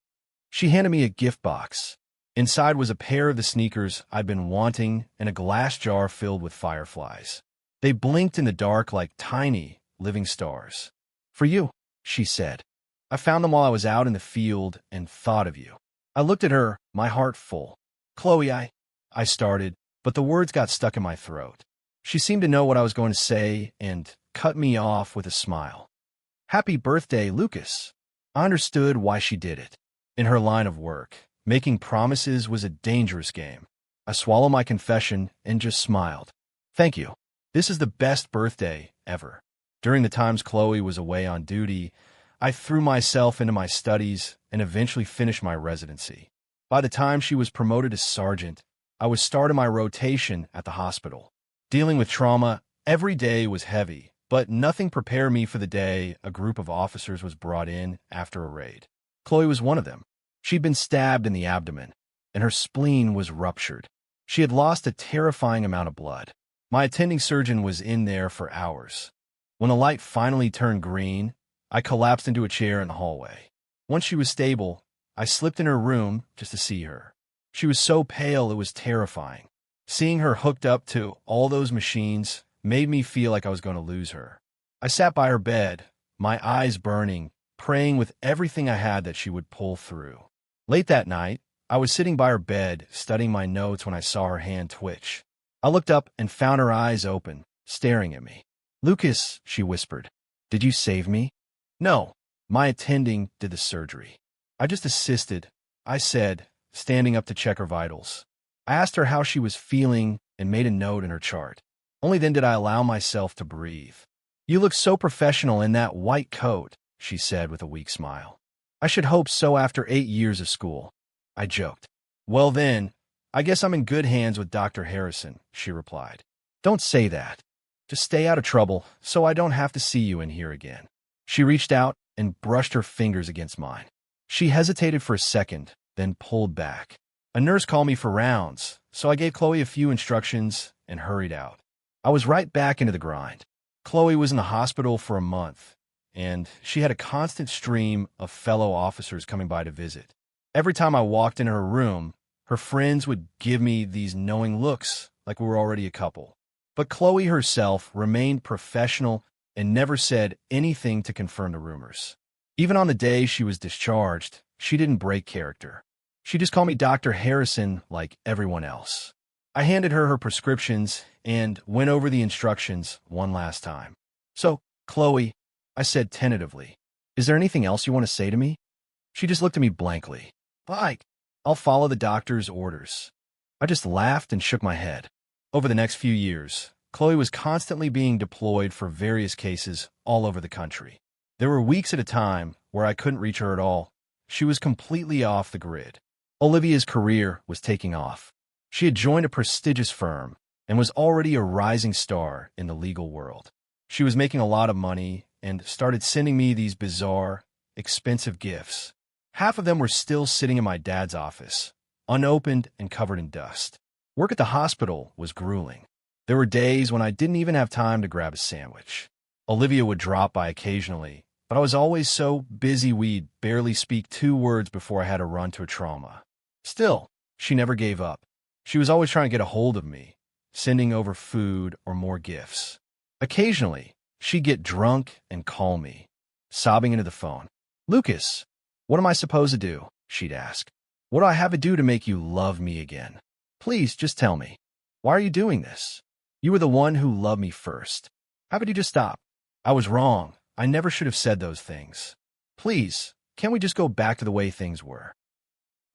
She handed me a gift box. Inside was a pair of the sneakers I'd been wanting and a glass jar filled with fireflies. They blinked in the dark like tiny, living stars. "For you," she said. "I found them while I was out in the field and thought of you." I looked at her, my heart full. "Chloe, I started, but the words got stuck in my throat. She seemed to know what I was going to say and cut me off with a smile. "Happy birthday, Lucas." I understood why she did it. In her line of work, making promises was a dangerous game. I swallowed my confession and just smiled. "Thank you. This is the best birthday ever." During the times Chloe was away on duty, I threw myself into my studies and eventually finished my residency. By the time she was promoted to sergeant, I was starting my rotation at the hospital. Dealing with trauma every day was heavy, but nothing prepared me for the day a group of officers was brought in after a raid. Chloe was one of them. She'd been stabbed in the abdomen, and her spleen was ruptured. She had lost a terrifying amount of blood. My attending surgeon was in there for hours. When the light finally turned green, I collapsed into a chair in the hallway. Once she was stable, I slipped in her room just to see her. She was so pale it was terrifying. Seeing her hooked up to all those machines made me feel like I was going to lose her. I sat by her bed, my eyes burning, praying with everything I had that she would pull through. Late that night, I was sitting by her bed, studying my notes when I saw her hand twitch. I looked up and found her eyes open, staring at me. "Lucas," she whispered, "did you save me?" "No, my attending did the surgery. I just assisted," I said, standing up to check her vitals. I asked her how she was feeling and made a note in her chart. Only then did I allow myself to breathe. "You look so professional in that white coat," she said with a weak smile. "I should hope so after 8 years of school," I joked. "Well then, I guess I'm in good hands with Dr. Harrison," she replied. "Don't say that. Just stay out of trouble so I don't have to see you in here again." She reached out and brushed her fingers against mine. She hesitated for a second, then pulled back. A nurse called me for rounds, so I gave Chloe a few instructions and hurried out. I was right back into the grind. Chloe was in the hospital for a month, and she had a constant stream of fellow officers coming by to visit. Every time I walked into her room, her friends would give me these knowing looks like we were already a couple. But Chloe herself remained professional and never said anything to confirm the rumors. Even on the day she was discharged, she didn't break character. She just called me Dr. Harrison like everyone else. I handed her her prescriptions and went over the instructions one last time. "So, Chloe," I said tentatively, "is there anything else you want to say to me?" She just looked at me blankly. "Like, I'll follow the doctor's orders." I just laughed and shook my head. Over the next few years, Chloe was constantly being deployed for various cases all over the country. There were weeks at a time where I couldn't reach her at all. She was completely off the grid. Olivia's career was taking off. She had joined a prestigious firm and was already a rising star in the legal world. She was making a lot of money and started sending me these bizarre, expensive gifts. Half of them were still sitting in my dad's office, unopened and covered in dust. Work at the hospital was grueling. There were days when I didn't even have time to grab a sandwich. Olivia would drop by occasionally, but I was always so busy we'd barely speak 2 words before I had to run to a trauma. Still, she never gave up. She was always trying to get a hold of me, sending over food or more gifts. Occasionally, she'd get drunk and call me, sobbing into the phone. "Lucas, what am I supposed to do?" she'd ask. "What do I have to do to make you love me again? Please, just tell me. Why are you doing this? You were the one who loved me first. How could you just stop? I was wrong. I never should have said those things. Please, can't we just go back to the way things were?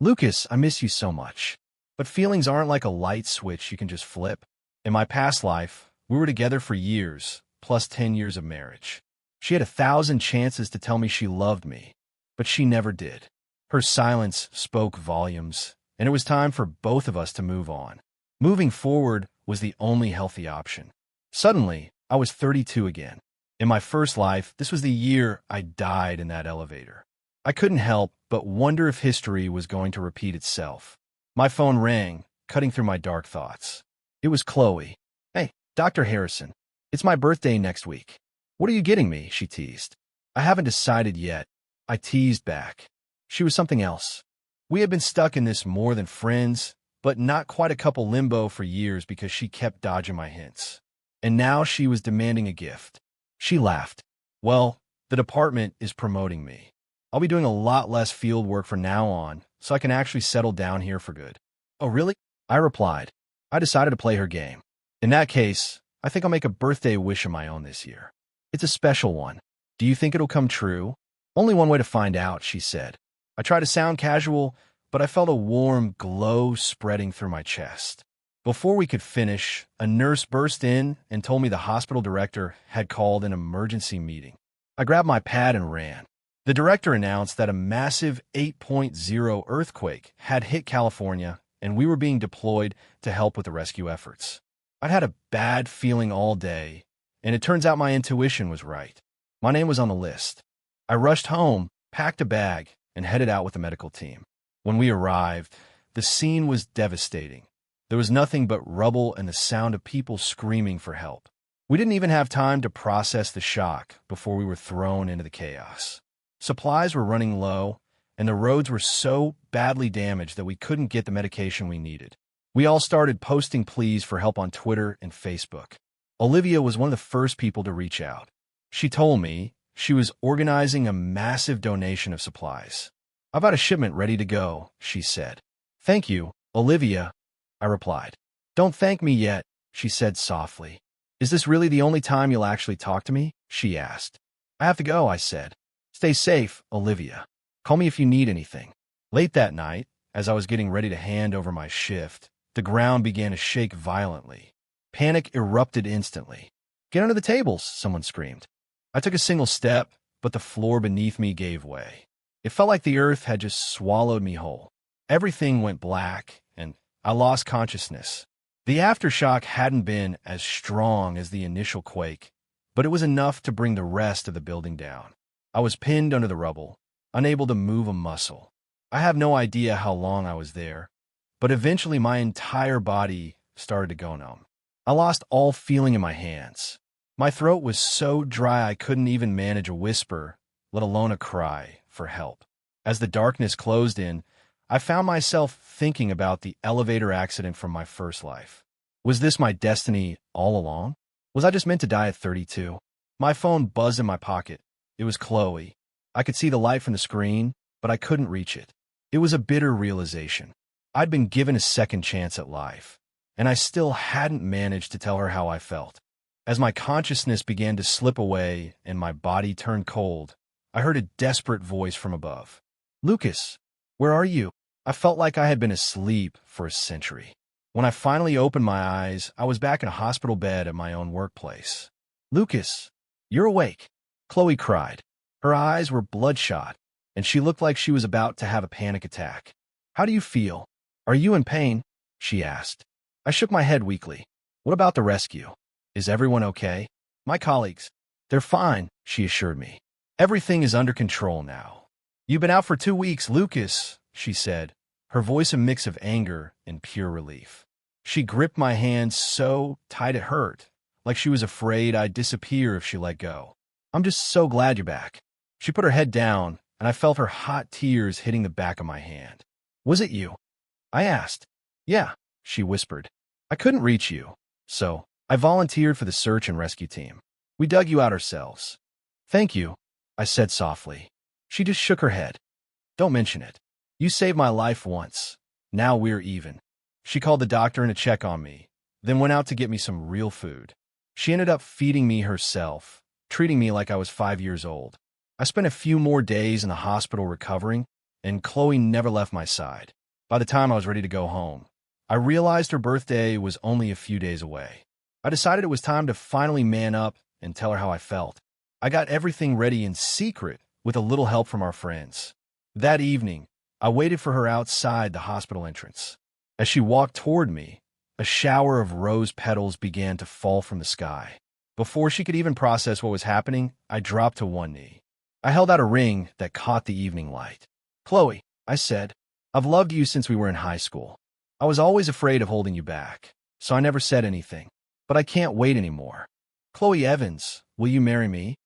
Lucas, I miss you so much. But feelings aren't like a light switch you can just flip. In my past life, we were together for years, plus 10 years of marriage. She had 1,000 chances to tell me she loved me, but she never did. Her silence spoke volumes, and it was time for both of us to move on. Moving forward was the only healthy option. Suddenly, I was 32 again. In my first life, this was the year I died in that elevator. I couldn't help but wonder if history was going to repeat itself. My phone rang, cutting through my dark thoughts. It was Chloe. "Hey, Dr. Harrison, it's my birthday next week. What are you getting me?" she teased. "I haven't decided yet," I teased back. She was something else. We had been stuck in this more than friends, but not quite a couple limbo for years because she kept dodging my hints. And now she was demanding a gift. She laughed. "Well, the department is promoting me. I'll be doing a lot less field work from now on, so I can actually settle down here for good." "Oh, really?" I replied. I decided to play her game. "In that case, I think I'll make a birthday wish of my own this year. It's a special one. Do you think it'll come true?" "Only one way to find out," she said. I tried to sound casual, but I felt a warm glow spreading through my chest. Before we could finish, a nurse burst in and told me the hospital director had called an emergency meeting. I grabbed my pad and ran. The director announced that a massive 8.0 earthquake had hit California, and we were being deployed to help with the rescue efforts. I'd had a bad feeling all day, and it turns out my intuition was right. My name was on the list. I rushed home, packed a bag, and headed out with the medical team. When we arrived, the scene was devastating. There was nothing but rubble and the sound of people screaming for help. We didn't even have time to process the shock before we were thrown into the chaos. Supplies were running low, and the roads were so badly damaged that we couldn't get the medication we needed. We all started posting pleas for help on Twitter and Facebook. Olivia was one of the first people to reach out. She told me she was organizing a massive donation of supplies. "I've got a shipment ready to go," she said. "Thank you, Olivia," I replied. "Don't thank me yet," she said softly. "Is this really the only time you'll actually talk to me?" she asked. "I have to go," I said. "Stay safe, Olivia. Call me if you need anything." Late that night, as I was getting ready to hand over my shift, the ground began to shake violently. Panic erupted instantly. "Get under the tables," someone screamed. I took a single step, but the floor beneath me gave way. It felt like the earth had just swallowed me whole. Everything went black, and I lost consciousness. The aftershock hadn't been as strong as the initial quake, but it was enough to bring the rest of the building down. I was pinned under the rubble, unable to move a muscle. I have no idea how long I was there, but eventually my entire body started to go numb. I lost all feeling in my hands. My throat was so dry I couldn't even manage a whisper, let alone a cry for help. As the darkness closed in, I found myself thinking about the elevator accident from my first life. Was this my destiny all along? Was I just meant to die at 32? My phone buzzed in my pocket. It was Chloe. I could see the light from the screen, but I couldn't reach it. It was a bitter realization. I'd been given a second chance at life, and I still hadn't managed to tell her how I felt. As my consciousness began to slip away and my body turned cold, I heard a desperate voice from above. "Lucas, where are you?" I felt like I had been asleep for a century. When I finally opened my eyes, I was back in a hospital bed at my own workplace. "Lucas, you're awake," Chloe cried. Her eyes were bloodshot, and she looked like she was about to have a panic attack. "How do you feel? Are you in pain?" she asked. I shook my head weakly. "What about the rescue? Is everyone okay?" "My colleagues, they're fine," she assured me. "Everything is under control now." "You've been out for 2 weeks, Lucas," she said, her voice a mix of anger and pure relief. She gripped my hand so tight it hurt, like she was afraid I'd disappear if she let go. "I'm just so glad you're back." She put her head down, and I felt her hot tears hitting the back of my hand. "Was it you?" I asked. "Yeah," she whispered. "I couldn't reach you, so I volunteered for the search and rescue team. We dug you out ourselves." "Thank you," I said softly. She just shook her head. "Don't mention it. You saved my life once. Now we're even." She called the doctor in to check on me, then went out to get me some real food. She ended up feeding me herself, treating me like I was 5 years old. I spent a few more days in the hospital recovering, and Chloe never left my side. By the time I was ready to go home, I realized her birthday was only a few days away. I decided it was time to finally man up and tell her how I felt. I got everything ready in secret with a little help from our friends. That evening, I waited for her outside the hospital entrance. As she walked toward me, a shower of rose petals began to fall from the sky. Before she could even process what was happening, I dropped to one knee. I held out a ring that caught the evening light. "Chloe," I said, "I've loved you since we were in high school. I was always afraid of holding you back, so I never said anything. But I can't wait anymore. Chloe Evans, will you marry me?"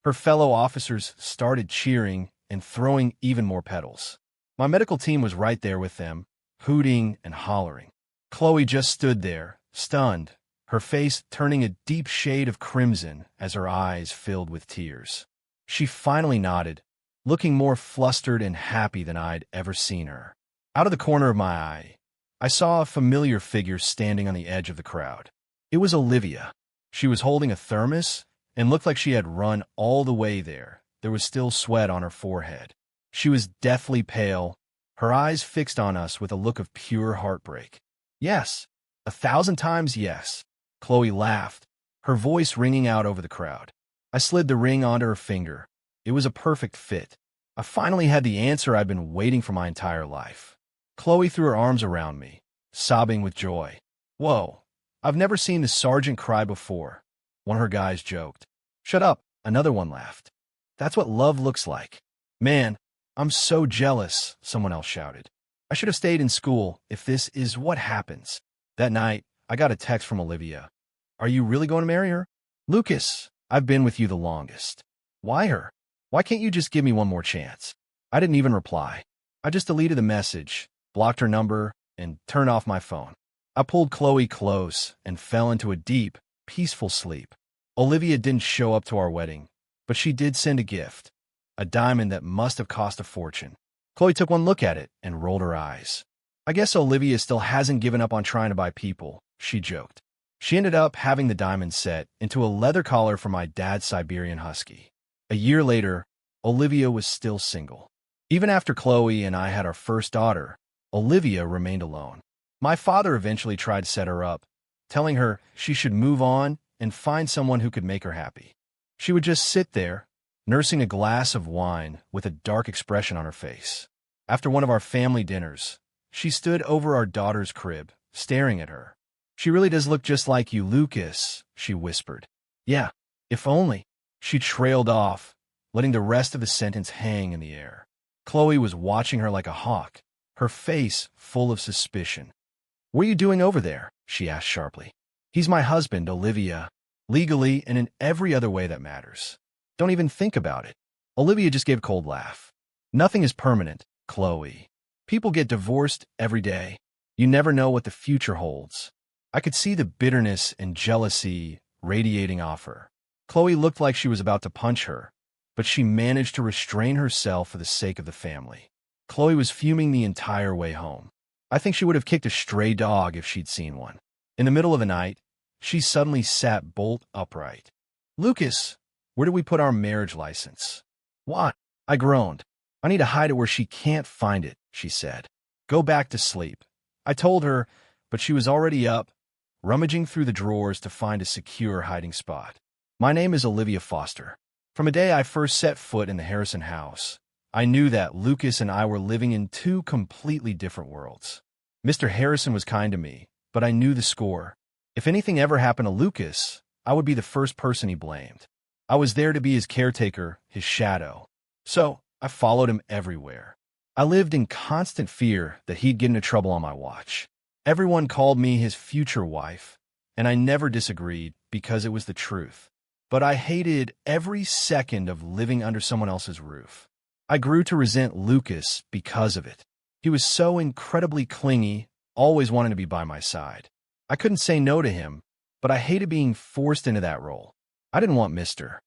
Her fellow officers started cheering and throwing even more petals. My medical team was right there with them, hooting and hollering. Chloe just stood there, stunned, her face turning a deep shade of crimson as her eyes filled with tears. She finally nodded, looking more flustered and happy than I'd ever seen her. Out of the corner of my eye, I saw a familiar figure standing on the edge of the crowd. It was Olivia. She was holding a thermos and looked like she had run all the way there. There was still sweat on her forehead. She was deathly pale, her eyes fixed on us with a look of pure heartbreak. "Yes, 1,000 times yes," Chloe laughed, her voice ringing out over the crowd. I slid the ring onto her finger. It was a perfect fit. I finally had the answer I'd been waiting for my entire life. Chloe threw her arms around me, sobbing with joy. "Whoa, I've never seen the sergeant cry before," one of her guys joked. "Shut up," another one laughed. "That's what love looks like." "Man, I'm so jealous," someone else shouted. "I should have stayed in school if this is what happens." That night, I got a text from Olivia. "Are you really going to marry her?" Lucas, I've been with you the longest. Why her? Why can't you just give me one more chance? I didn't even reply. I just deleted the message, blocked her number, and turned off my phone. I pulled Chloe close and fell into a deep, peaceful sleep. Olivia didn't show up to our wedding, but she did send a gift, a diamond that must have cost a fortune. Chloe took one look at it and rolled her eyes. I guess Olivia still hasn't given up on trying to buy people, she joked. She ended up having the diamond set into a leather collar for my dad's Siberian Husky. A year later, Olivia was still single. Even after Chloe and I had our first daughter, Olivia remained alone. My father eventually tried to set her up, telling her she should move on and find someone who could make her happy. She would just sit there, nursing a glass of wine with a dark expression on her face. After one of our family dinners, she stood over our daughter's crib, staring at her. "She really does look just like you, Lucas," she whispered. "Yeah, if only." She trailed off, letting the rest of the sentence hang in the air. Chloe was watching her like a hawk, her face full of suspicion. "What are you doing over there?" she asked sharply. "He's my husband, Olivia, legally and in every other way that matters. Don't even think about it." Olivia just gave a cold laugh. "Nothing is permanent, Chloe. People get divorced every day. You never know what the future holds." I could see the bitterness and jealousy radiating off her. Chloe looked like she was about to punch her, but she managed to restrain herself for the sake of the family. Chloe was fuming the entire way home. I think she would have kicked a stray dog if she'd seen one. In the middle of the night, she suddenly sat bolt upright. "Lucas, where do we put our marriage license?" "What?" I groaned. "I need to hide it where she can't find it," she said. "Go back to sleep." I told her, but she was already up, rummaging through the drawers to find a secure hiding spot. My name is Olivia Foster. From the day I first set foot in the Harrison house, I knew that Lucas and I were living in two completely different worlds. Mr. Harrison was kind to me, but I knew the score. If anything ever happened to Lucas, I would be the first person he blamed. I was there to be his caretaker, his shadow. So I followed him everywhere. I lived in constant fear that he'd get into trouble on my watch. Everyone called me his future wife, and I never disagreed because it was the truth. But I hated every second of living under someone else's roof. I grew to resent Lucas because of it. He was so incredibly clingy, always wanting to be by my side. I couldn't say no to him, but I hated being forced into that role. I didn't want Mr.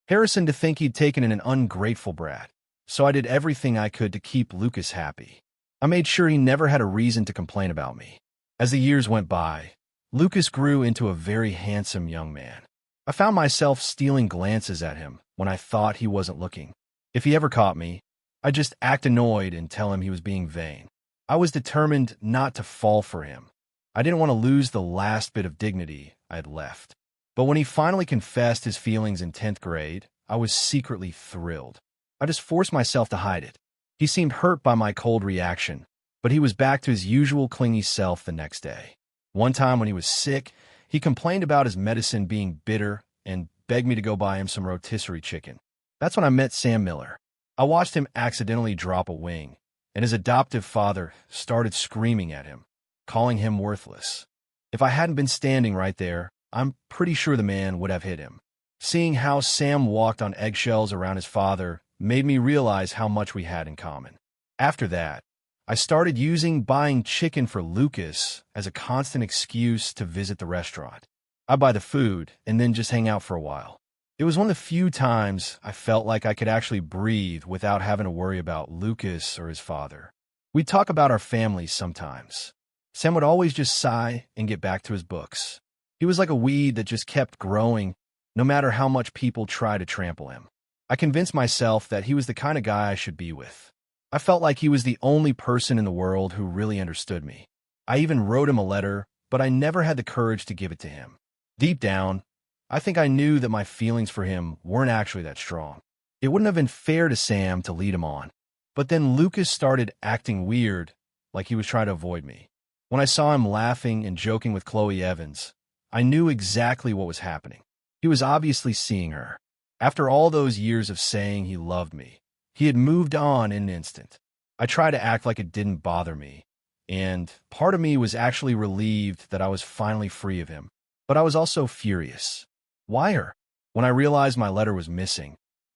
Harrison to think he'd taken in an ungrateful brat, so I did everything I could to keep Lucas happy. I made sure he never had a reason to complain about me. As the years went by, Lucas grew into a very handsome young man. I found myself stealing glances at him when I thought he wasn't looking. If he ever caught me, I'd just act annoyed and tell him he was being vain. I was determined not to fall for him. I didn't want to lose the last bit of dignity I had left. But when he finally confessed his feelings in 10th grade, I was secretly thrilled. I just forced myself to hide it. He seemed hurt by my cold reaction, but he was back to his usual clingy self the next day. One time when he was sick, he complained about his medicine being bitter and begged me to go buy him some rotisserie chicken. That's when I met Sam Miller. I watched him accidentally drop a wing, and his adoptive father started screaming at him, calling him worthless. If I hadn't been standing right there, I'm pretty sure the man would have hit him. Seeing how Sam walked on eggshells around his father made me realize how much we had in common. After that, I started using buying chicken for Lucas as a constant excuse to visit the restaurant. I'd buy the food and then just hang out for a while. It was one of the few times I felt like I could actually breathe without having to worry about Lucas or his father. We'd talk about our families sometimes. Sam would always just sigh and get back to his books. He was like a weed that just kept growing, no matter how much people tried to trample him. I convinced myself that he was the kind of guy I should be with. I felt like he was the only person in the world who really understood me. I even wrote him a letter, but I never had the courage to give it to him. Deep down, I think I knew that my feelings for him weren't actually that strong. It wouldn't have been fair to Sam to lead him on. But then Lucas started acting weird, like he was trying to avoid me. When I saw him laughing and joking with Chloe Evans, I knew exactly what was happening. He was obviously seeing her. After all those years of saying he loved me, he had moved on in an instant. I tried to act like it didn't bother me, and part of me was actually relieved that I was finally free of him. But I was also furious. Wire. When I realized my letter was missing,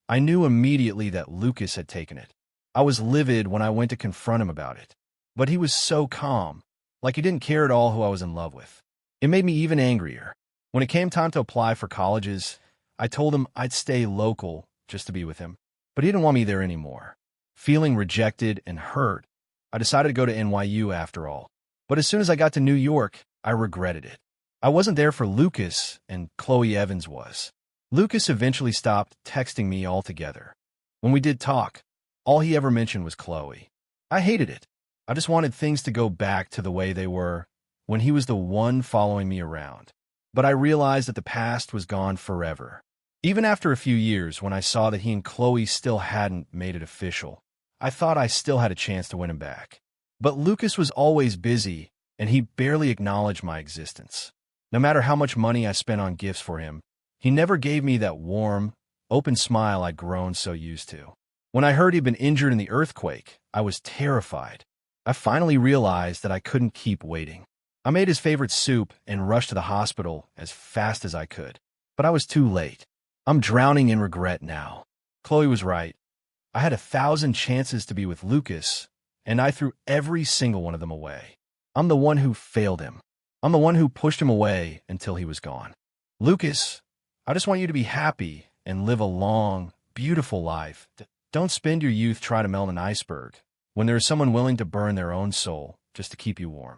I knew immediately that Lucas had taken it. I was livid when I went to confront him about it. But he was so calm, like he didn't care at all who I was in love with. It made me even angrier. When it came time to apply for colleges, I told him I'd stay local just to be with him, but he didn't want me there anymore. Feeling rejected and hurt, I decided to go to NYU after all. But as soon as I got to New York, I regretted it. I wasn't there for Lucas, and Chloe Evans was. Lucas eventually stopped texting me altogether. When we did talk, all he ever mentioned was Chloe. I hated it. I just wanted things to go back to the way they were when he was the one following me around. But I realized that the past was gone forever. Even after a few years, when I saw that he and Chloe still hadn't made it official, I thought I still had a chance to win him back. But Lucas was always busy, and he barely acknowledged my existence. No matter how much money I spent on gifts for him, he never gave me that warm, open smile I'd grown so used to. When I heard he'd been injured in the earthquake, I was terrified. I finally realized that I couldn't keep waiting. I made his favorite soup and rushed to the hospital as fast as I could. But I was too late. I'm drowning in regret now. Chloe was right. I had 1,000 chances to be with Lucas, and I threw every single one of them away. I'm the one who failed him. I'm the one who pushed him away until he was gone. Lucas, I just want you to be happy and live a long, beautiful life. Don't spend your youth trying to melt an iceberg when there is someone willing to burn their own soul just to keep you warm.